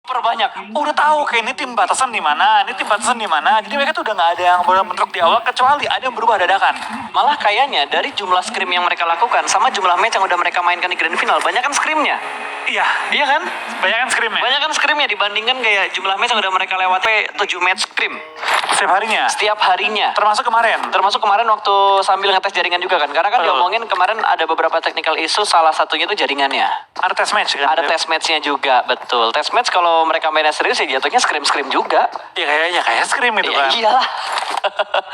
perbanyak. Udah tahu kayak ini tim batasan di mana, ini tim batasan di mana. Jadi mereka tuh udah nggak ada yang bentrok di awal kecuali ada yang berubah dadakan. Malah kayaknya dari jumlah scrim yang mereka lakukan sama jumlah match yang udah mereka mainkan di grand final, banyak kan scrimnya. Iya, Iya kan? banyak kan scrimnya. Banyak kan scrimnya dibandingkan kayak jumlah match yang udah mereka lewati 7 match scrim Setiap harinya. setiap harinya. Termasuk kemarin. Termasuk kemarin waktu sambil ngetes jaringan juga kan. Karena kan diomongin kemarin ada beberapa technical issue, salah satunya itu jaringannya. Ada test match kan? Ada test matchnya juga, betul. Test match kalau mereka mainnya serius ya jatuhnya scrim-scrim juga. Ya kayaknya kayak scrim itu Ya kan. iyalah.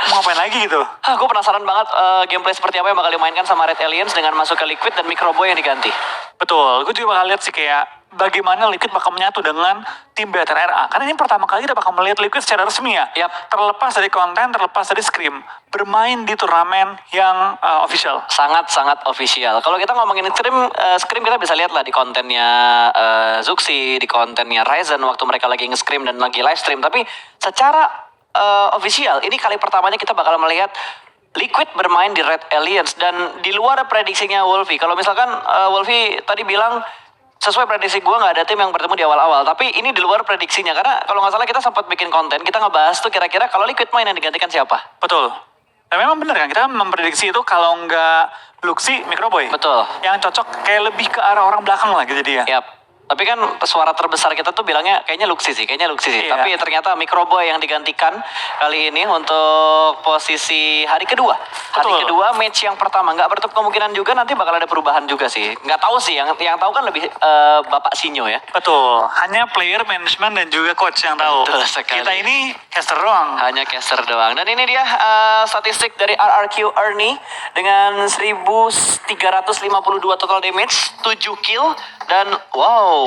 Mau ngapain lagi gitu? Gue penasaran banget gameplay seperti apa yang bakal dimainkan sama Red Aliens dengan masuk ke Liquid dan Microboy yang diganti. Betul, gue juga bakal lihat sih kayak bagaimana Liquid bakal menyatu dengan tim BTRA. Karena ini pertama kali kita bakal melihat Liquid secara resmi ya. Yap. Terlepas dari konten, terlepas dari scrim. Bermain di turnamen yang official. Sangat-sangat official. Kalau kita ngomongin scrim kita bisa lihat lah di kontennya Zuxi, di kontennya Ryzen waktu mereka lagi nge-scrim dan lagi live stream. Tapi secara official, ini kali pertamanya kita bakal melihat Liquid bermain di Red Aliens dan di luar prediksinya Wolfie. Kalau misalkan Wolfie tadi bilang sesuai prediksi gue nggak ada tim yang bertemu di awal-awal, tapi ini di luar prediksinya karena kalau nggak salah kita sempat bikin konten, kita ngebahas tuh kira-kira kalau Liquid main yang digantikan siapa. Betul. Dan memang bener kan, kita memprediksi itu kalau nggak Luxi, Microboy. Betul. Yang cocok kayak lebih ke arah orang belakang lah gitu dia. Yap. Tapi kan suara terbesar kita tuh bilangnya kayaknya Luxi sih. Iya. Tapi ternyata Microboy yang digantikan kali ini untuk posisi hari kedua. Hari Betul. kedua match yang pertama. Nggak bertutup kemungkinan juga nanti bakal ada perubahan juga sih. Nggak tahu sih, yang tahu kan lebih Bapak Sinyo ya. Betul. Hanya player, management, dan juga coach yang tahu. Betul sekali. Kita ini caster doang. Hanya caster doang. Dan ini dia statistik dari RRQ Ernie dengan 1352 total damage, 7 kill dan wow.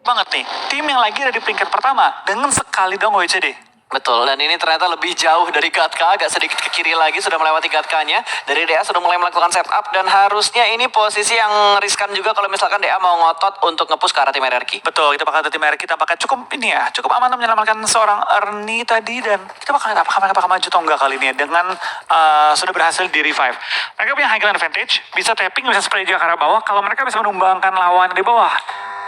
Banget nih. Tim yang lagi ada di peringkat pertama dengan sekali dong WCD. Betul, dan ini ternyata lebih jauh dari Gatka, agak sedikit ke kiri lagi, sudah melewati Gatkanya. Dari DA sudah mulai melakukan setup, dan harusnya ini posisi yang riskan juga kalau misalkan DA mau ngotot untuk nge-push ke arah tim RRQ. Betul, kita bakal tim RRQ tampaknya cukup ini ya, cukup aman untuk menyelamatkan seorang Ernie tadi, dan kita bakal lihat apakah mereka bakal maju atau enggak kali ini ya, dengan sudah berhasil di revive. Mereka punya high ground advantage, bisa tapping, bisa spray juga ke arah bawah. Kalau mereka bisa menumbangkan lawan di bawah,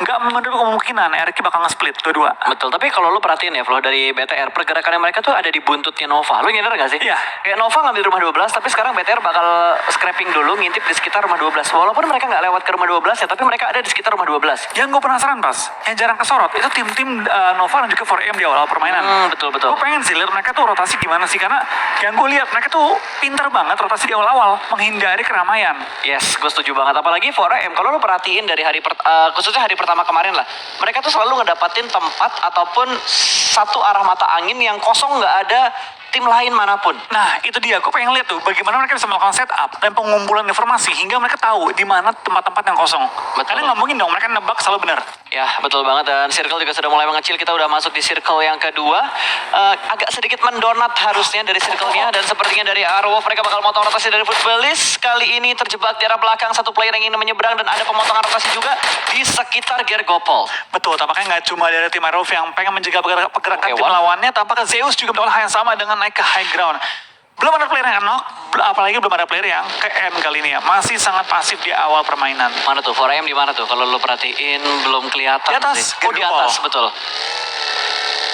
nggak menutup kemungkinan RRQ bakal nge-split dua-dua. Betul, tapi kalau lu perhatiin ya Flo, dari BTR, pergerakannya mereka tuh ada di buntutnya Nova. Lu nyadar gak sih? Iya. Kayak Nova ngambil rumah 12, tapi sekarang BTR bakal scrapping dulu, ngintip di sekitar rumah 12. Walaupun mereka nggak lewat ke rumah 12 ya, tapi mereka ada di sekitar rumah 12. Yang gue penasaran pas, yang jarang kesorot, itu tim-tim Nova dan juga 4AM di awal permainan. Betul. Gue pengen sih lihat mereka tuh rotasi gimana sih, karena yang gue lihat mereka tuh pinter banget rotasi di awal-awal, menghindari keramaian. Yes, gue setuju banget. Apalagi 4AM, kalau lu perhatiin dari khususnya hari pertama kemarin lah, mereka tuh selalu ngedapatin tempat ataupun satu arah mata angin yang kosong, nggak ada tim lain manapun. Nah, itu dia. Gue pengen lihat tuh bagaimana mereka bisa melakukan setup dan pengumpulan informasi hingga mereka tahu di mana tempat-tempat yang kosong. Betul. Karena nggak mungkin dong mereka nebak selalu benar. Ya, betul banget. Dan circle juga sudah mulai mengecil. Kita udah masuk di circle yang kedua. Agak sedikit mendonat harusnya dari circle-nya. Dan sepertinya dari Arwolf mereka bakal motong rotasi dari Footballis. Kali ini terjebak di arah belakang. Satu player yang ingin menyeberang. Dan ada pemotongan rotasi juga di sekitar Gergopol. Betul, tampaknya nggak cuma dari tim Arwolf yang pengen menjaga pergerakan tim Wah. lawannya. Tampaknya Zeus juga melakukan hal yang sama dengan naik ke high ground. Belum ada player yang knock, apalagi belum ada player yang ke end kali ini ya. Masih sangat pasif di awal permainan. Mana tuh? 4AM di mana tuh? Kalau lu perhatiin belum kelihatan Di atas, sih. Oh, di Gergopol. atas, betul.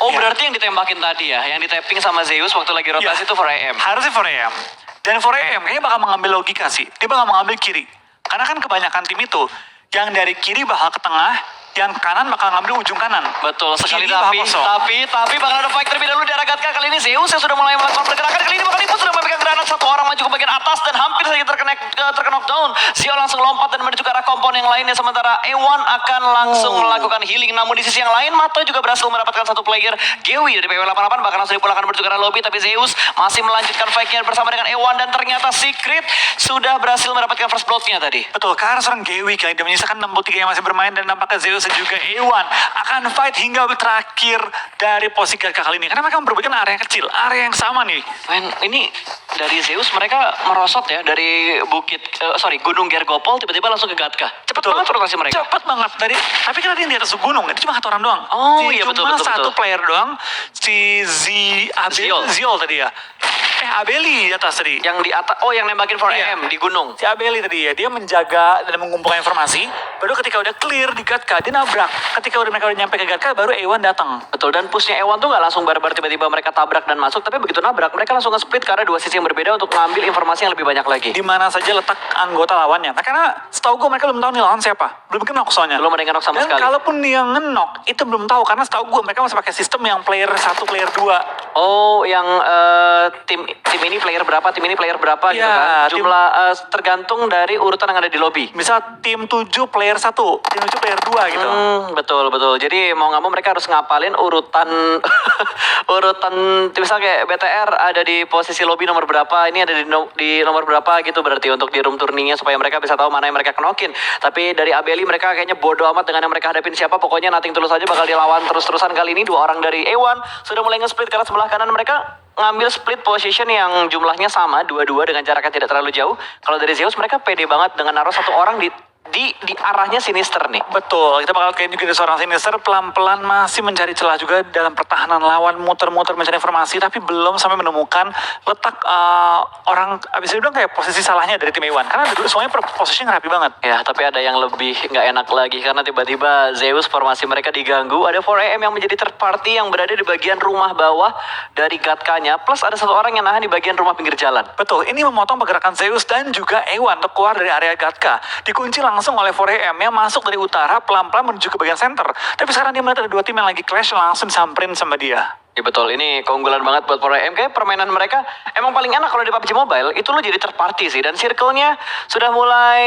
Oh, Iya. berarti yang ditembakin tadi ya, yang di-tapping sama Zeus waktu lagi rotasi Iya. itu 4AM. Harusnya 4AM. Dan 4AM kayaknya bakal mengambil logika sih. Dia bakal mengambil kiri. Karena kan kebanyakan tim itu, yang dari kiri bakal ke tengah, yang kanan bakal ngambil ujung kanan. Betul sekali, Kiri bakal kosong. tapi bakal ada fight terlebih dahulu di arah Gatka. Kali ini Zeus yang sudah mulai melakukan pergerakan. Kali ini bakal Iput sudah memegang granat, satu orang maju ke bagian atas dan hampir saja terknockdown. Zio langsung lompat dan menuju ke arah kompon yang lainnya, sementara Ewan akan langsung melakukan healing. Namun di sisi yang lain, Mato juga berhasil mendapatkan satu player. Gewi dari PW88 bahkan langsung dipulangkan menuju ke arah lobby, tapi Zeus masih melanjutkan fight-nya bersama dengan Ewan, dan ternyata Secret sudah berhasil mendapatkan first blood-nya tadi. Betul, karena seorang Gewi kali dia menyisakan 63 yang masih bermain, dan nampaknya Zeus dan juga Ewan akan fight hingga terakhir dari posisi Gatka kali ini. Karena mereka merebutkan area yang kecil, area yang sama nih. Men, ini dari Zeus mereka merosot ya dari Gunung Gergopol tiba-tiba langsung ke Gatka. Cepet Betul. banget rotasi mereka. Cepet banget tapi kan ada yang di atas gunung, itu cuma satu orang doang. Oh, iya, Cuma betul. satu player doang, si Ziol tadi ya. Abeli di atas tadi. Yang di atas, yang nembakin 4AM di gunung. Si Abeli tadi ya, dia menjaga dan mengumpulkan informasi. Baru ketika udah clear di Gatka, dia nabrak. Ketika mereka udah nyampe ke Gatka, baru Ewan datang. Betul, dan pushnya Ewan tuh gak langsung barbar tiba-tiba mereka tabrak dan masuk, tapi begitu nabrak mereka langsung nge-split ke arah dua sisi yang berbeda untuk mengambil informasi yang lebih banyak lagi. Di mana saja letak anggota lawannya. Nah, karena setahu gue mereka belum tahu nih lawan siapa. Belum kenok soalnya. Belum ada yang ngenok sama Dan sekali. kalaupun dia ngenok, itu belum tahu karena setahu gue mereka masih pakai sistem yang player 1, player 2. Oh, yang tim ini player berapa, tim ini player berapa gitu Iya, kan. tim- Jumlah tergantung dari urutan yang ada di lobby. Misal tim 7 player 1, tim 7 player 2 gitu. Betul. Jadi mau nggak mau mereka harus ngapalin urutan urutan misal kayak BTR ada di posisi lobby nomor berapa, ini ada di nomor berapa gitu, berarti untuk di room turningnya supaya mereka bisa tahu mana yang mereka kenokin. Tapi dari Abeli mereka kayaknya bodoh amat dengan yang mereka hadapin siapa, pokoknya nothing tulus aja bakal dilawan terus-terusan. Kali ini dua orang dari A1 sudah mulai nge-split ke arah sebelah kanan, mereka ngambil split position yang jumlahnya sama, dua-dua dengan jarak yang tidak terlalu jauh. Kalau dari Zeus mereka pede banget dengan naruh satu orang di arahnya Sinister nih. Betul, kita bakal kayak juga ada seorang Sinister pelan-pelan masih mencari celah juga dalam pertahanan lawan, muter-muter mencari informasi, tapi belum sampai menemukan letak orang, abis itu bilang kayak posisi salahnya dari tim Ewan, karena dulu semuanya posisinya rapi banget. Ya, tapi ada yang lebih nggak enak lagi karena tiba-tiba Zeus formasi mereka diganggu. Ada 4AM yang menjadi third party yang berada di bagian rumah bawah dari Gatkanya, plus ada satu orang yang nahan di bagian rumah pinggir jalan. Betul, ini memotong pergerakan Zeus dan juga Ewan untuk keluar dari area Gatka. Dikunci langsung oleh 4AM yang masuk dari utara pelan-pelan menuju ke bagian center. Tapi sekarang dia melihat ada dua tim yang lagi clash, langsung disamperin sama dia. Ya betul, ini keunggulan banget buat 4AM. Kayak permainan mereka emang paling enak kalau di PUBG Mobile, itu lo jadi third party sih. Dan circle-nya sudah mulai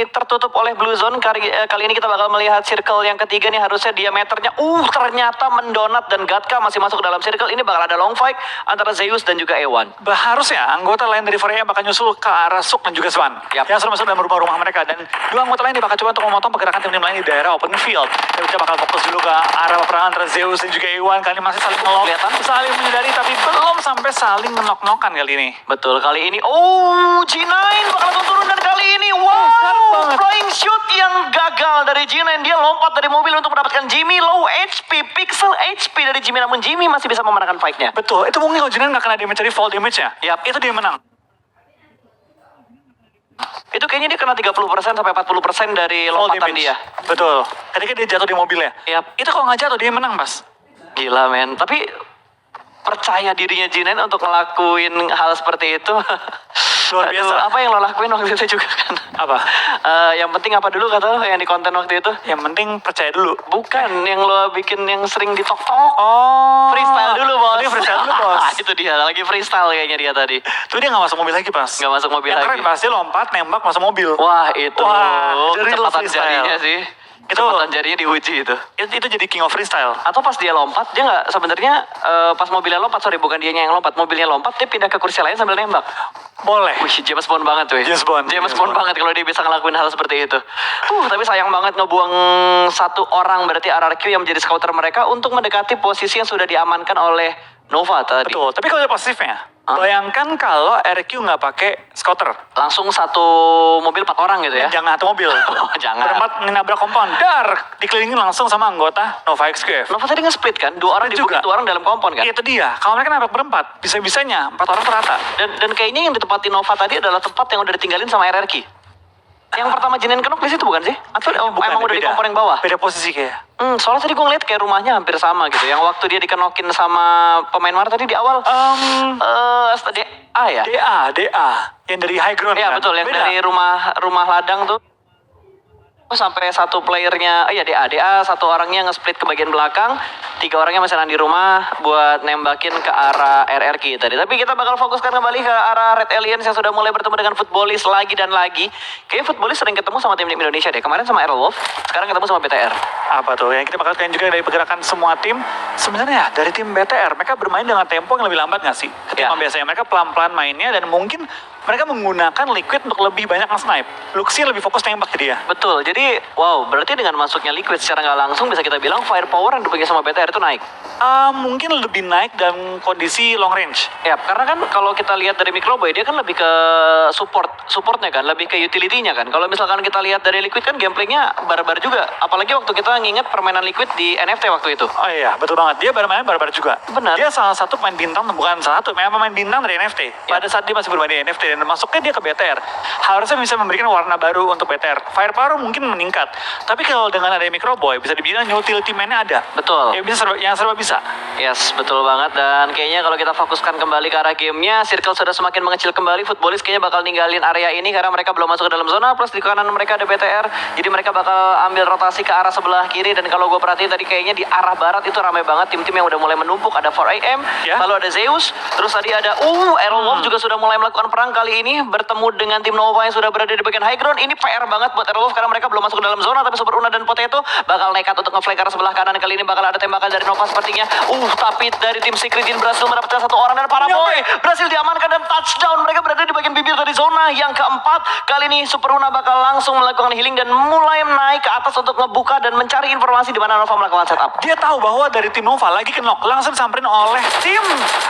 tertutup oleh Blue Zone. Kali ini kita bakal melihat circle yang ketiga nih, harusnya diameternya ternyata mendonat dan Gatka masih masuk ke dalam circle. Ini bakal ada long fight antara Zeus dan juga Ewan. Harusnya anggota lain dari 4AM bakal nyusul ke arah Suk dan juga Swan. Yap. Yang sudah masuk dalam rumah-rumah mereka. Dan dua anggota lain bakal coba untuk memotong pergerakan tim-tim lain di daerah open field. Dan kita bakal fokus dulu ke arah peperangan antara Zeus dan juga Ewan. Kali ini masih saling ngelok, saling menyadari, tapi belum sampai saling ngenok-nokan kali ini. Betul, kali ini G9 bakal langsung turun, dan kali ini skarp banget. flying shoot yang gagal dari G9. Dia lompat dari mobil untuk mendapatkan Jimmy, low HP, pixel HP dari Jimmy, namun Jimmy masih bisa memenangkan fight-nya. Betul, itu mungkin kalau Jinan nggak kena damage dari fall damage-nya. Yap. Itu dia menang. Itu kayaknya dia kena 30% sampai 40% dari Fall lompatan damage. dia. Betul. Ketika dia jatuh di mobilnya. Yap. Itu kalau nggak jatuh dia menang, Mas. Gila men, tapi percaya dirinya Jinan untuk ngelakuin hal seperti itu. Luar biasa. Aduh, apa yang lo lakuin waktu itu juga kan? Apa? Yang penting apa dulu kata lo yang di konten waktu itu? Yang penting percaya dulu. Bukan, yang lo bikin yang sering di tok-tok. Oh. Freestyle dulu bos. Dia freestyle dulu bos. Itu dia, lagi freestyle kayaknya dia tadi. Tuh dia nggak masuk mobil lagi pas. Nggak masuk mobil Yang lagi. keren pasti lompat, nembak, masuk mobil. Wah itu, Wah, jadi real kecepatan freestyle. jadinya sih. Itu- Kecepatan jadinya diuji itu. Itu jadi king of freestyle. Atau pas dia lompat, dia nggak sebenarnya pas mobilnya lompat, bukan dianya yang lompat, mobilnya lompat, dia pindah ke kursi lain sambil nembak. Boleh. Wih, James Bond banget tuh. James Bond. James Bond banget kalau dia bisa ngelakuin hal seperti itu. Tapi sayang banget ngebuang satu orang, berarti RRQ yang menjadi scouter mereka untuk mendekati posisi yang sudah diamankan oleh Nova tadi. Betul. Tapi kalau ada positifnya, bayangkan kalau RQ nggak pakai scouter. Langsung satu mobil 4 orang gitu ya. Jangan satu mobil. Jangan. Berempat menabrak kompon. Dar. Dikelilingin langsung sama anggota Nova XQF. Nova tadi nge-split kan, 2 orang di Juga. bukit, 2 orang dalam kompon kan. Itu dia. Kalau mereka nabrak berempat, bisa-bisanya 4 orang terata. Dan kayaknya yang ditempati Nova tadi adalah tempat yang udah ditinggalin sama RRQ. Yang pertama Jinin kenok di situ bukan sih? Atau Bukan, emang udah di beda. kompon yang bawah? Beda posisi kayak. Soalnya tadi gue ngeliat kayak rumahnya hampir sama gitu. Yang waktu dia dikenokin sama pemain mana tadi di awal? DA ya? DA. Yang dari high ground Iya kan? betul, yang Beda. dari rumah ladang tuh. Sampai satu playernya, DA satu orangnya nge-split ke bagian belakang, 3 orangnya masih nahan di rumah buat nembakin ke arah RRQ tadi. Tapi kita bakal fokuskan kembali ke arah Red Aliens yang sudah mulai bertemu dengan Footballis lagi dan lagi. Kayaknya Footballis sering ketemu sama tim Indonesia deh. Kemarin sama Airwolf, sekarang ketemu sama BTR. Apa tuh? Yang kita bakal lihat juga dari pergerakan semua tim. Sebenarnya dari tim BTR, mereka bermain dengan tempo yang lebih lambat nggak sih? Ketimbang biasanya mereka pelan-pelan mainnya dan mungkin mereka menggunakan Liquid untuk lebih banyak nge-snipe. Luxi lebih fokus nembak ke dia. Betul, jadi berarti dengan masuknya Liquid secara nggak langsung bisa kita bilang firepower yang dipegang sama BTR itu naik. Mungkin lebih naik dalam kondisi long range. Ya, karena kan kalau kita lihat dari Microboy, dia kan lebih ke supportnya kan, lebih ke utility-nya kan. Kalau misalkan kita lihat dari Liquid kan gameplaynya barbar juga. Apalagi waktu kita nginget permainan Liquid di NFT waktu itu. Oh iya, betul banget. Dia baru main baru juga. Benar. Dia salah satu pemain bintang, bukan salah satu, memang pemain bintang dari NFT. Ya. Pada saat dia masih bermain di NFT dan masuknya dia ke BTR, harusnya bisa memberikan warna baru untuk BTR. Firepower mungkin meningkat, tapi kalau dengan ada Microboy, bisa dibilang utility man-nya ada. Betul. Yang serba bisa. Yes, betul banget. Dan kayaknya kalau kita fokuskan kembali ke arah gamenya, Circle sudah semakin mengecil kembali. Footballist kayaknya bakal ninggalin area ini karena mereka belum masuk ke dalam zona. Plus di kanan mereka ada BTR, jadi mereka bakal ambil rotasi ke arah sebelah kiri. Dan kalau gue perhatiin tadi kayaknya di arah barat itu ramai banget tim-tim yang udah mulai menumpuk. Ada 4AM, Ya. lalu ada Zeus, terus tadi ada Aerowolf juga sudah mulai melakukan perang kali ini bertemu dengan tim Nova yang sudah berada di bagian high ground. Ini PR banget buat Aerowolf karena mereka belum masuk ke dalam zona, tapi Super Una dan Potato bakal nekat untuk nge-flank ke arah sebelah kanan. Kali ini bakal ada tembakan dari Nova sepertinya. Tapi dari tim Secret Jin berhasil mendapatkan satu orang dan Paraboy berhasil diamankan dan touchdown. Mereka berada di bagian bibir dari zona yang keempat. Kali ini Super Una bakal langsung melakukan healing dan mulai naik ke atas untuk ngebuka dan mencari informasi di mana Nova melakukan setup. Dia tahu bahwa dari tim Nova lagi kenok, langsung disamperin oleh tim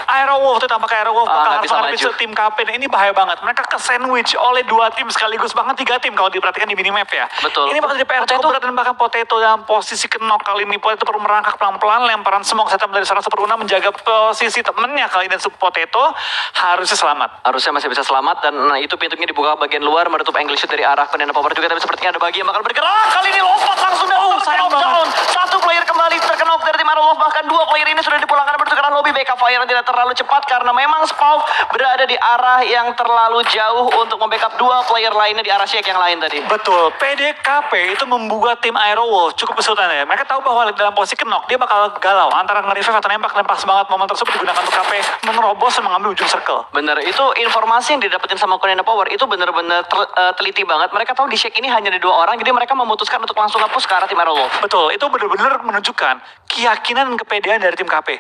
Aerowolf. Itu tampaknya Aerowolf bakal nggak harus bisa menghadapi maju. tim KP. Nah, ini bahaya banget. Mereka ke sandwich oleh dua tim sekaligus, bahkan tiga tim kalau diperhatikan di minimap ya. Betul. Ini bakal jadi PR cukup berat dan bahkan Potato dalam posisi kenok kali ini. Potato perlu merangkak pelan-pelan, lemparan smoke setup dari seorang Super Una menjaga posisi temennya kali ini. Potato harusnya selamat. Harusnya masih bisa selamat dan itu pintunya dibuka bagian luar menutup angle shoot dari arah Pendana Power juga, tapi sepertinya ada bagi yang bakal bergerak. Kali ini lompat langsung dan sayang knockdown. Satu player kembali terkenok dari tim Aerowolf, bahkan dua player ini sudah dipulangkan bertukaran lobby. Backup fire yang tidak terlalu cepat karena memang Spawn berada di arah yang terlalu jauh untuk membackup dua player lainnya di arah Shake yang lain tadi. Betul, PDKP itu membuat tim Aerowolf cukup kesulitan ya. Mereka tahu bahwa dalam posisi kenok dia bakal galau antara nge-revive atau nembak, dan pas banget momen tersebut digunakan untuk KP menerobos dan mengambil ujung circle. Bener, itu informasi yang didapetin sama Pendana Power itu bener-bener teliti banget. Mereka tahu di Shake ini hanya ada dua orang, jadi mereka memutuskan untuk langsung nge-push ke arah tim Aerowolf. Betul, itu benar-benar menunjukkan keyakinan dan kepedean dari tim KP.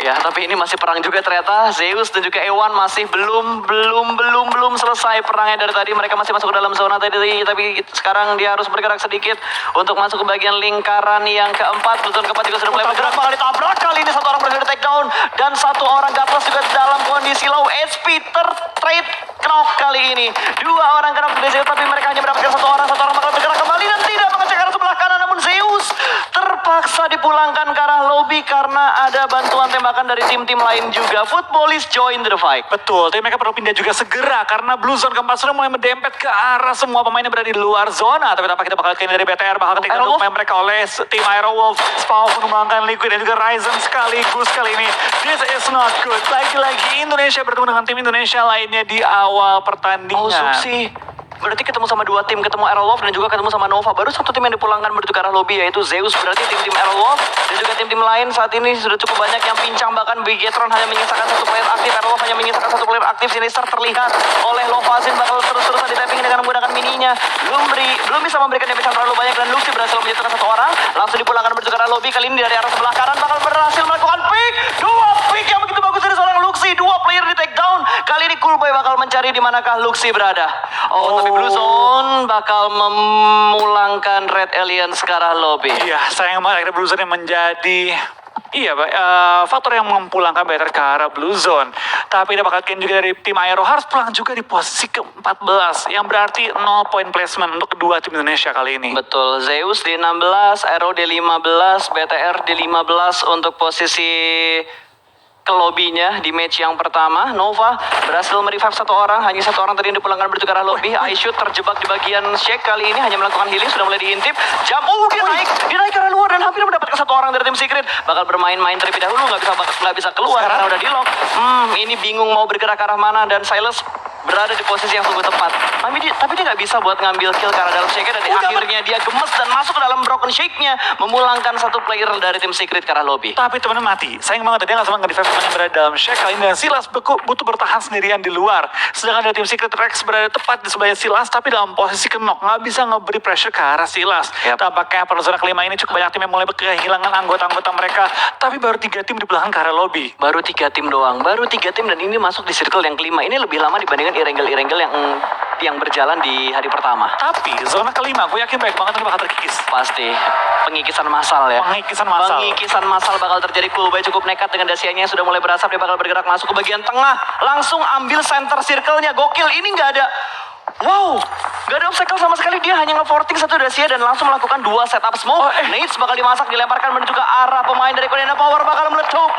Ya, tapi ini masih perang juga ternyata. Zeus dan juga Ewan masih belum selesai perangnya dari tadi. Mereka masih masuk ke dalam zona tadi, tapi sekarang dia harus bergerak sedikit untuk masuk ke bagian lingkaran yang keempat. Betul, keempat juga sudah mulai bergerak, bakal ditabrak. Kali ini satu orang berhasil di take down dan satu orang Gatlas juga dalam kondisi low HP tertrade knock kali ini. Dua orang kena dari Zeus, tapi mereka hanya mendapatkan satu orang bakal bergerak kembali dan tidak mengecek arah sebelah kanan, namun Zeus terpaksa dipulangkan ke arah lobby karena ada bantuan tembakan dari tim-tim lain juga. Footballist join the fight. Betul, tapi mereka perlu pindah juga segera karena Blue Zone keempat sudah mulai mendempet ke arah semua pemain yang berada di luar zona. Tapi tanpa kita bakal kini dari BTR, bakal ketika Aerowolf. pemain mereka oleh tim Aerowolf. Spawn mengembangkan Liquid dan juga Ryzen sekaligus kali ini. This is not good. Lagi-lagi Indonesia bertemu dengan tim Indonesia lainnya di awal pertandingan. Oh, Suksi. Berarti ketemu sama dua tim, ketemu Aerowolf dan juga ketemu sama Nova. Baru satu tim yang dipulangkan menuju ke arah lobby, yaitu Zeus. Berarti tim-tim Aerowolf dan juga tim-tim lain saat ini sudah cukup banyak yang pincang. Bahkan Bigetron hanya menyisakan satu player aktif, Aerowolf hanya menyisakan satu player aktif. Sinister terlihat oleh Lovazin bakal terus-terusan di-tapping dengan menggunakan mininya. Belum bisa memberikan damage yang terlalu banyak dan Luxy berhasil menjatuhkan satu orang. Langsung dipulangkan menuju ke arah lobby. Kali ini dari arah sebelah kanan bakal berhasil melakukan pick. Dua pick yang begitu bagus dari seorang Luxy. Dua player di take down. Kali ini Coolboy bakal mencari di manakah Luxy berada. Tapi Blue Zone bakal memulangkan Red Aliens ke arah lobby. Iya, sayang banget akhirnya Blue Zone yang menjadi faktor yang memulangkan BTR ke arah Blue Zone. Tapi dapat kalian juga dari tim Aero harus pulang juga di posisi ke-14, yang berarti 0 point placement untuk kedua tim Indonesia kali ini. Betul, Zeus di 16, Aero di 15, BTR di 15 untuk posisi ke lobbynya di match yang pertama. Nova berhasil merevive satu orang, hanya satu orang tadi yang dipulangkan menuju ke arah lobby. Aishut terjebak di bagian Shake kali ini hanya melakukan healing, sudah mulai diintip. Jump, dia naik ke arah luar dan hampir mendapatkan satu orang dari tim Secret. Bakal bermain-main terlebih dahulu, nggak bisa keluar karena udah di lock. Ini bingung mau bergerak ke arah mana dan Silas berada di posisi yang sungguh tepat. Tapi dia nggak bisa buat ngambil kill karena dalam Shake-nya dan akhirnya dia gemes dan masuk ke dalam broken Shake-nya, memulangkan satu player dari tim Secret ke arah lobby. Tapi temennya mati. Sayang banget dia nggak sempat nge-revive teman yang berada dalam Shake kali ini, dan Silas butuh bertahan sendirian di luar. Sedangkan dari tim Secret, Rex berada tepat di sebelahnya Silas tapi dalam posisi kenok, nggak bisa ngeberi pressure ke arah Silas. Tampaknya pada zona kelima ini cukup banyak tim yang mulai kehilangan anggota-anggota mereka. Tapi baru 3 tim di belakang ke arah lobby. Baru 3 tim doang, dan ini masuk di circle yang kelima. Ini lebih lama dibandingkan Irengel yang berjalan di hari pertama. Tapi zona kelima gue yakin baik banget ini bakal terkikis. Pasti pengikisan massal ya. Pengikisan massal bakal terjadi. Coolboy cukup nekat dengan dasianya yang sudah mulai berasap. Dia bakal bergerak masuk ke bagian tengah, langsung ambil center circle-nya. Gokil, ini nggak ada Wow, gak ada obstacle sama sekali. Dia hanya nge-forting satu Dacia dan langsung melakukan 2 setup smoke. Nades bakal dimasak, dilemparkan menuju ke arah pemain dari Konena Power. Bakal meletup.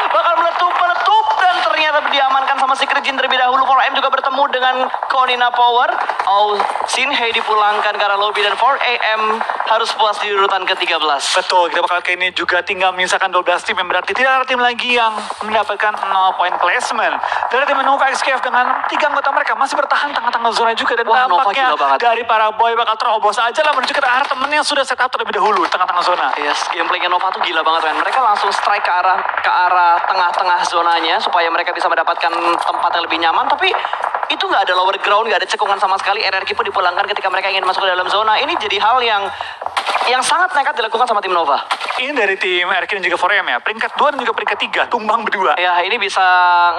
Dan ternyata diamankan sama Secret Jin terlebih dahulu. 4AM juga bertemu dengan Konena Power. Oh, Shinhei dipulangkan ke arah lobby dan 4AM harus puas di urutan ke-13. Betul, kita bakal kayak ini juga tinggal menyisakan 12 tim yang berarti tidak ada tim lagi yang mendapatkan 0 point placement. Dari tim Nova XKF dengan 3 anggota mereka masih bertahan tengah-tengah zona juga dan Wah, Nova tampaknya gila banget. dari para boy bakal terobos aja lah menuju ke arah temennya yang sudah set up terlebih dahulu tengah-tengah zona. Yes, gameplaynya Nova tuh gila banget kan. Mereka langsung strike ke arah tengah-tengah zonanya supaya mereka bisa mendapatkan tempat yang lebih nyaman. Tapi itu nggak ada lower ground, nggak ada cekungan sama sekali. RRQ pun dipulangkan ketika mereka ingin masuk ke dalam zona. Ini jadi hal yang sangat nekat dilakukan sama tim Nova. Ini dari tim RK dan juga 4M ya. Peringkat 2 dan juga peringkat 3 tumbang berdua. Ya, ini bisa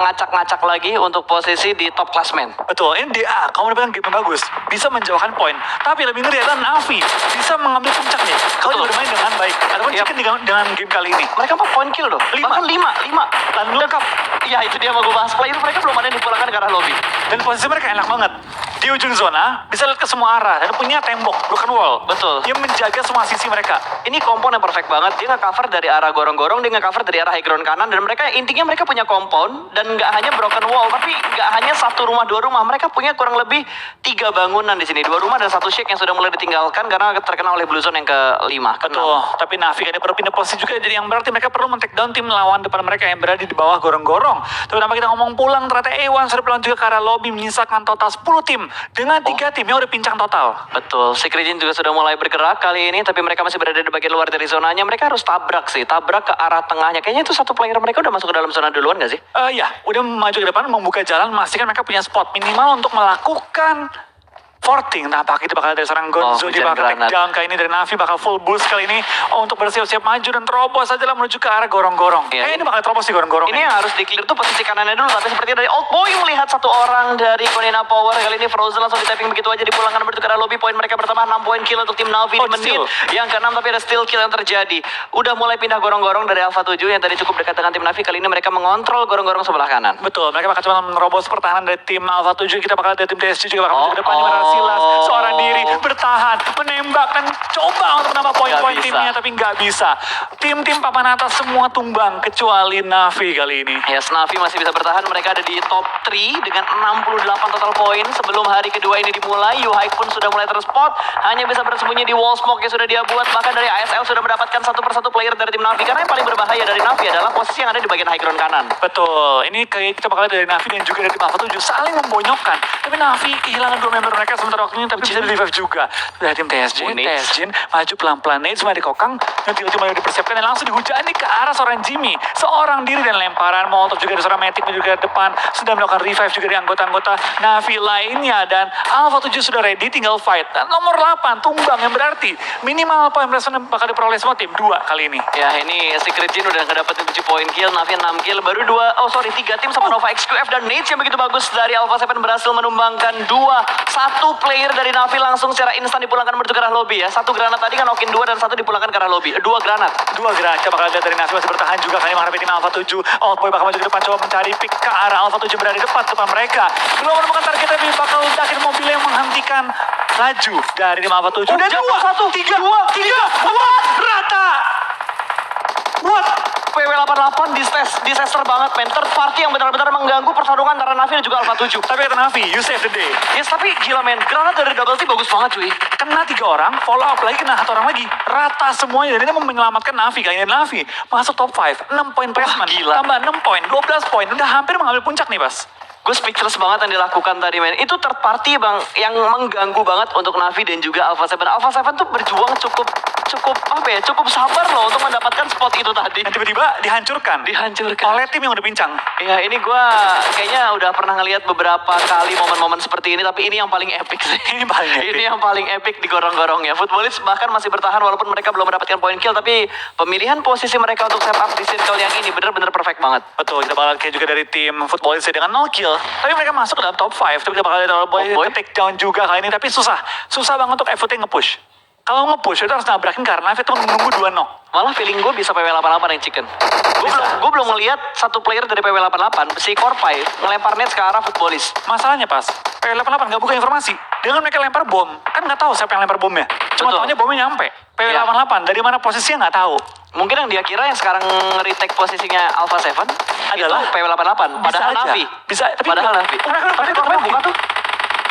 ngacak-ngacak lagi untuk posisi di top klasmen. Betul, ini DA, kamu mendapatkan game yang bagus, bisa menjauhkan poin. Tapi lebih ngeri adalah Navi, bisa mengambil puncak nih. Kalau Betul. bermain dengan baik. Ataupun Yap. Chicken dengan game kali ini. Mereka 4 point kill loh. 5. Bahkan 5. Lalu lengkap. Ya, itu dia mau gue bahas. Player mereka belum ada yang dipulangkan ke arah lobby. Dan posisi mereka enak banget. Di ujung zona, bisa lihat ke semua arah. Dan punya tembok, broken wall. Betul. Yang menjaga semua sisi mereka. Ini kompon yang perfect banget. Dia nge-cover dari arah gorong-gorong, dia nge-cover dari arah high ground kanan. Dan mereka, intinya mereka punya kompon. Dan nggak hanya broken wall, tapi nggak hanya 1 rumah, 2 rumah. Mereka punya kurang lebih 3 bangunan di sini. 2 rumah dan 1 shake yang sudah mulai ditinggalkan karena terkena oleh Blue Zone yang ke-5. Betul, tapi Navi kan dia perlu pindah posisi juga. Jadi yang berarti mereka perlu men-take down tim lawan depan mereka yang berada di bawah gorong-gorong. Tapi tanpa kita ngomong pulang, ternyata A1 sudah pulang juga ke arah lobby menyisakan total 10 tim. Dengan 3 tim yang udah pincang total. Betul, Secret Jin juga sudah mulai bergerak kali ini, tapi mereka masih berada di bagian luar dari zonanya. Mereka harus tabrak ke arah tengahnya. Kayaknya itu satu player mereka udah masuk ke dalam zona duluan gak sih? Ya, udah maju ke depan, membuka jalan, memastikan mereka punya spot minimal untuk melakukan forting. Tampak itu bakal dari seorang Gonzo, dia hujan bakal take granat. down kali ini dari Navi, bakal full boost kali ini untuk bersiap-siap maju dan terobos aja lah menuju ke arah gorong-gorong. Iya. Ini bakal terobos di gorong-gorong. Ini yang harus di-clear tuh posisi kanannya dulu, tapi sepertinya dari Old Boy melihat satu orang dari Konena Power. Kali ini Frozen langsung di-tapping begitu aja, dipulangkan menuju ke arah lobby. Poin mereka bertambah 6 poin kill untuk tim Navi di menit steal. yang ke-6, tapi ada steal kill yang terjadi. Udah mulai pindah gorong-gorong dari Alpha 7 yang tadi cukup dekat dengan tim Navi. Kali ini mereka mengontrol gorong-gorong sebelah kanan. Betul, mereka bakal cuma menerobos pertahanan dari tim Alpha 7. Kita bakal dari tim TSG juga bakal menuju ke depan. Di mana Silas seorang diri bertahan, menembak dan coba untuk menambah poin-poin Nggak bisa. timnya, tapi nggak bisa. Tim-tim papan atas semua tumbang kecuali Navi kali ini. Yes, Navi masih bisa bertahan. Mereka ada di top 3 dengan 68 total poin. Sebelum hari kedua ini dimulai, Yuhai pun sudah mulai terspot. Hanya bisa bersembunyi di wall smoke yang sudah dia buat. Bahkan dari ASL sudah mendapatkan satu persatu player dari tim Navi. Karena yang paling berbahaya dari Navi adalah posisi yang ada di bagian high ground kanan. Betul, ini kayak kita bakal lihat dari Navi dan juga dari tim Alpha 7 saling membonyokkan. Tapi Navi kehilangan 2 member mereka sementara waktu ini, tapi bisa di revive juga. Dari tim TSG, maju pelan-pelan, Nades mulai dikokang, dan tiba-tiba mulai dipersiapkan dan langsung dihujani ke arah seorang Jimmy. Seorang diri dan lemparan molotov juga dari seorang Matic juga di depan. Sudah melakukan revive juga dari anggota-anggota Navi lainnya. Dan Alpha 7 sudah ready, tinggal fight. Dan nomor 8, tumbang yang berarti minimal poin placement bakal diperoleh semua tim 2 kali ini. Ya, ini Secret Jin udah ngedapetin 7 poin kill, Navi 6 kill, baru 3 tim sama Nova XQF dan Nades yang begitu bagus dari Alpha 7 berhasil menumbangkan 1 player dari Navi langsung secara instan dipulangkan menuju ke arah lobby ya. 1 granat tadi kan knock-in 2 dan 1 dipulangkan ke arah lobby. 2 granat. 2 gerak, kita bakal lihat dari Navi masih bertahan juga kali menghadapi tim Alpha 7. Old Boy bakal maju ke depan, coba mencari pick ke arah Alpha 7 berada di depan mereka. Belum menemukan target tapi bakal ledakin mobil yang menghentikan laju dari tim Alpha 7. Udah 2, 1, 3, rata. What? PW88 disaster banget men. Third party yang benar-benar mengganggu pertarungan antara Navi dan juga Alpha 7. Tapi kata Navi, you save the day. Yes, tapi gila men. Granat dari double T bagus banget cuy. Kena 3 orang, follow up lagi kena 1 orang lagi. Rata semuanya dan ini menyelamatkan Navi. Kali ini Navi masuk top 5, 6 poin placement. Gila. Tambah 6 poin, 12 poin. Udah hampir mengambil puncak nih, Bas. Gue speechless banget yang dilakukan tadi men. Itu third party bang yang mengganggu banget untuk Navi dan juga Alpha 7. Alpha 7 tuh berjuang cukup sabar loh untuk mendapatkan spot itu tadi. Dan tiba-tiba dihancurkan oleh tim yang udah pincang. Ya ini gue kayaknya udah pernah ngeliat beberapa kali momen-momen seperti ini, tapi ini yang paling epic sih. Ini paling epic. Ini yang paling epic di gorong-gorongnya. Footballers bahkan masih bertahan walaupun mereka belum mendapatkan poin kill, tapi pemilihan posisi mereka untuk setup di circle yang ini bener-bener perfect banget. Betul, kita bakal kayak juga dari tim Footballers dengan 0 kill. Tapi mereka masuk ke dalam top 5. Tapi kita bakal lihat Old Boy ke take down juga kali ini. Tapi susah banget untuk effortnya nge-push. Kalau nge-push itu harus nabrakin karena Navi itu menunggu 2 knock. Malah feeling gue bisa PW88 yang chicken. Gue belum ngeliat satu player dari PW88, si Korpai, ngelempar nets ke arah Footballers. Masalahnya pas, P88 gak buka informasi. dengan mereka lempar bom, kan nggak tahu siapa yang lempar bomnya. Cuma Betul. tahunya bomnya nyampe. Iya. PW88 dari mana posisinya nggak tahu. Mungkin yang dia kira yang sekarang retake posisinya Alpha 7 Adalah itu PW88, padahal aja. Navi. Bisa, tapi padahal enggak. Navi. Oh, mereka Tapi dapat korban Navi. buka tuh.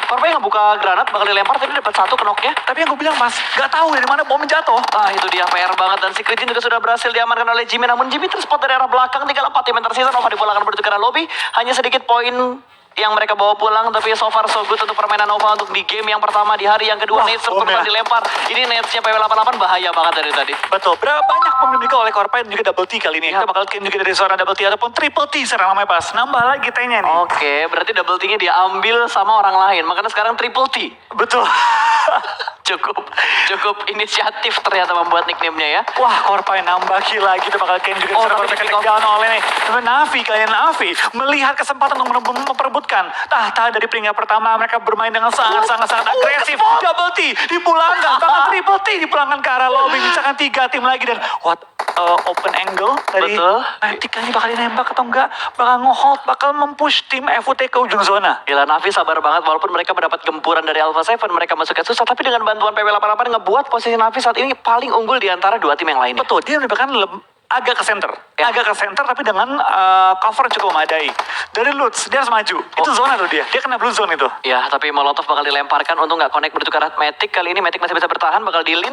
Korban ngebuka granat bakal dilempar tapi dapat satu kenoknya. Tapi yang gue bilang pas, nggak tahu dari mana bom jatuh. Ah, itu dia PR banget. Dan Secret Jin juga sudah berhasil diamankan oleh Jimmy. Namun Jimmy terspot dari arah belakang. Tinggal 4 tim yang tersisa. Nova dipulangkan menuju ke arah lobby. Hanya sedikit poin yang mereka bawa pulang. Tapi so far so good untuk permainan Nova untuk di game yang pertama. Di hari yang kedua Wah, Nets bom kebetulan ya. dilempar. Ini Netsnya PW88 bahaya banget dari tadi. Betul, berapa banyak bom yang dimiliki oleh Corpine juga double T kali ini. Ya. Kita bakal kirim juga dari seorang double T ataupun triple T sekarang namanya pas. Nambah lagi T-nya nih. Oke, berarti double T-nya diambil sama orang lain. Makanya sekarang triple T. Betul. Cukup inisiatif ternyata membuat nickname-nya ya. Wah, Corpine nambah kill lagi. Kita bakal kirim juga Oh, seorang tapi Corpine kick off. down oleh nih. Navi, kalian Navi melihat kesempatan untuk memperebutkan tahta dari peringkat pertama. Mereka bermain dengan sangat agresif. Double T dipulangkan, bahkan triple T dipulangkan ke arah lobby. Misalkan 3 tim lagi dan open angle dari Betul. Matic ini bakal dinembak atau enggak, bakal nge-hold, bakal mempush tim FUT ke ujung zona. Gila, Navi sabar banget walaupun mereka mendapat gempuran dari Alpha 7, mereka masuknya susah, tapi dengan bantuan PW88 ngebuat posisi Navi saat ini paling unggul di antara dua tim yang lainnya. Betul, dia merupakan agak ke center. Ya. Agak ke center tapi dengan cover yang cukup memadai. Dari Lutz, dia harus maju. Itu zona tuh dia kena blue zone itu. Ya, tapi Molotov bakal dilemparkan untuk nggak connect menuju ke arah Matic. Kali ini Matic masih bisa bertahan, bakal di-lin.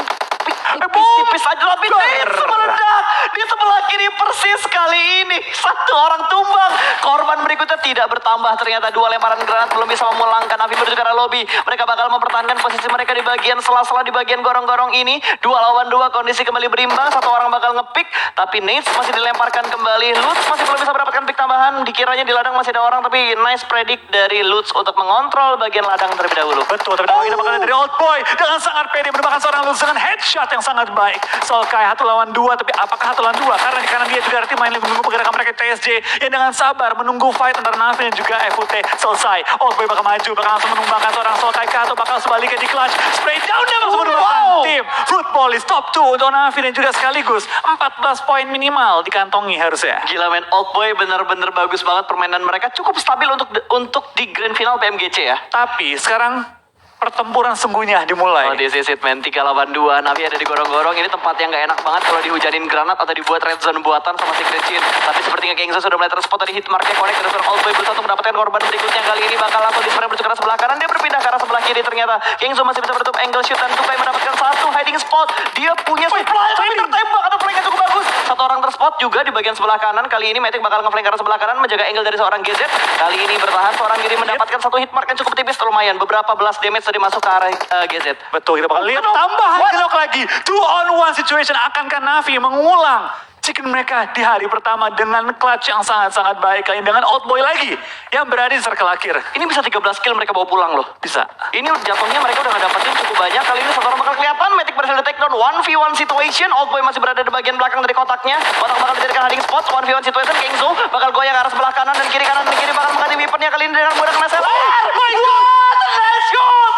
Tipis aja tapi Nets meledak di sebelah kiri persis kali ini. Satu orang tumbang. Korban berikutnya tidak bertambah. Ternyata 2 lemparan granat belum bisa memulangkan Navi menuju ke arah lobby. Mereka bakal mempertahankan posisi mereka di bagian sela-sela di bagian gorong-gorong ini. 2 lawan 2 kondisi kembali berimbang. Satu orang bakal nge-pick, tapi Nets masih dilemparkan kembali. Lutz masih belum bisa mendapatkan pick tambahan. Dikiranya di ladang masih ada orang, tapi nice predict dari Lutz untuk mengontrol bagian ladang terlebih dahulu. Betul, tapi kita bakal lihat dari Old Boy dengan sangat pede merupakan seorang Lutz dengan headshot yang sangat baik. Solkai 1 lawan 2, tapi apakah 1 lawan 2? Karena di kanan dia juga ada tim main menunggu pergerakan mereka TSJ yang dengan sabar menunggu fight antara Navi dan juga FUT selesai. Old Boy bakal maju, bakal langsung menumbangkan seorang Solkai atau bakal sebaliknya di clutch. Spray down dia langsung menumbangkan tim. Football is top 2 untuk Navi dan juga sekaligus 14 poin minimal dikantongi harusnya. Gila men, Old Boy bener-bener bagus banget permainan mereka, cukup stabil untuk di grand final PMGC ya. Tapi sekarang pertempuran sungguhnya dimulai. Oh, this is it man, 3 lawan 2. Navi ada di gorong-gorong. Ini tempat yang gak enak banget kalau dihujanin granat atau dibuat red zone buatan sama Secret Jin. Tapi sepertinya Kingzo sudah mulai terspot dari hit marknya. Connect dari seorang Old Boy berusaha untuk mendapatkan korban berikutnya. Kali ini bakal langsung di-spray menuju ke arah sebelah kanan. Dia berpindah ke arah sebelah kiri. Ternyata Kingzo masih bisa menutup angle shoot dan Tukai mendapatkan satu hiding spot. Dia punya supply tapi tertembak atau flank yang cukup bagus. Satu orang terspot juga di bagian sebelah kanan. Kali ini Matic bakal nge-flank ke arah sebelah kanan menjaga angle dari seorang GZ. Kali ini bertahan seorang kiri mendapatkan satu hit mark yang cukup tipis, lumayan. Beberapa belas damage tadi masuk ke arah GZ. Betul, kita bakal lihat tambahan kenok lagi. 2-on-1 situation. Akankah Navi mengulang chicken mereka di hari pertama dengan clutch yang sangat-sangat baik kali ini dengan Old Boy lagi yang berada di circle akhir. Ini bisa 13 kill mereka bawa pulang loh. Bisa. Ini jatuhnya mereka udah dapetin cukup banyak. Kali ini satu orang bakal kelihatan. Matic berhasil di take down 1v1 situation. Old Boy masih berada di bagian belakang dari kotaknya. Kotak bakal dijadikan hiding spot. 1v1 situation. Kingzo bakal goyang ke arah sebelah kanan dan kiri bakal mengganti weaponnya kali ini dengan mudah kena SLR. my God! What a nice shot!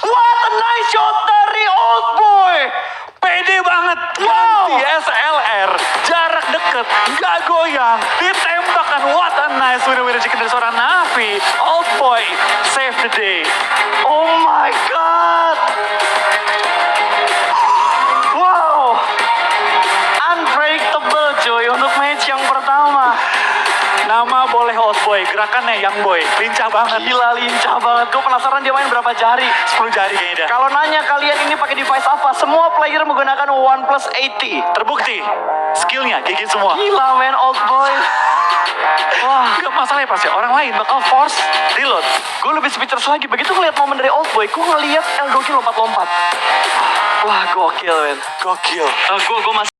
What a nice shot dari Old Boy! Pede banget. Wow. Ganti SLR. Jarak deket. Gak goyang. Ditembakkan. What a nice winner chicken dari seorang Navi. Old Boy save the day. Oh my god! Wow! Unbreakable cuy untuk match yang pertama. Nama boleh Old Boy. Gerakannya Young Boy. Lincah banget. Gila lincah banget. Gue penasaran dia main berapa jari. 10 jari kayaknya dah. Kalau nanya kalian ini pakai device apa? Semua player menggunakan OnePlus 80. Terbukti. Skillnya GG semua. Gila man, Old Boy. Wah, Gak masalahnya pasti orang lain bakal force reload. gue lebih speechless lagi. Begitu ngeliat momen dari Old Boy, gue ngeliat El Doki lompat-lompat. Wah, gokil men. Gokil. Gue masih